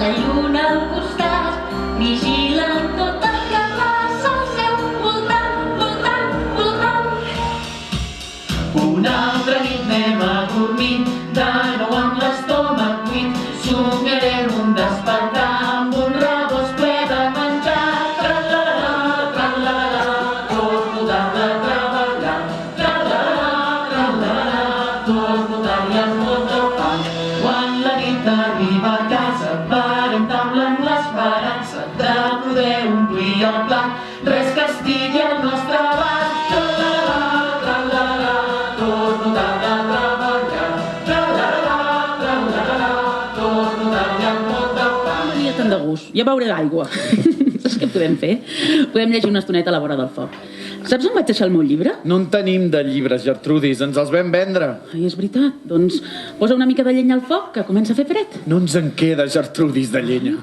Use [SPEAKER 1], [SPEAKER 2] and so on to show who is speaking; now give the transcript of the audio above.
[SPEAKER 1] la lluna al costat, vigilen tot el que passa al seu voltant, voltant, voltant.
[SPEAKER 2] Una altra nit anem a dormir, de nou amb l'estómac buit, somiarem un despertar amb un rebost ple de menjar. Tra-la-la, tra-la-la, torno tarda a treballar. Tra-la-la, tra-la-la, torno tard i amb molt de fam. Quan la nit arriba a casa, parem taula amb l'esperança de poder omplir el plat, res que estigui al nostre abast. Tra-la-la, tra-la-la, torno tard a treballar. Tra-la-la, tra-la-la, torno tard i amb molt de fam.
[SPEAKER 3] No tenia tant de gust, ja beuré l'aigua. Saps què podem fer? Podem llegir una estoneta a la vora del foc. Saps on vaig deixar el meu llibre?
[SPEAKER 4] No en tenim de llibres, Gertrudis, ens els vam vendre.
[SPEAKER 3] Ai, és veritat. Doncs posa una mica de llenya al foc, que comença a fer fred.
[SPEAKER 4] No ens en queda, Gertrudis, de llenya.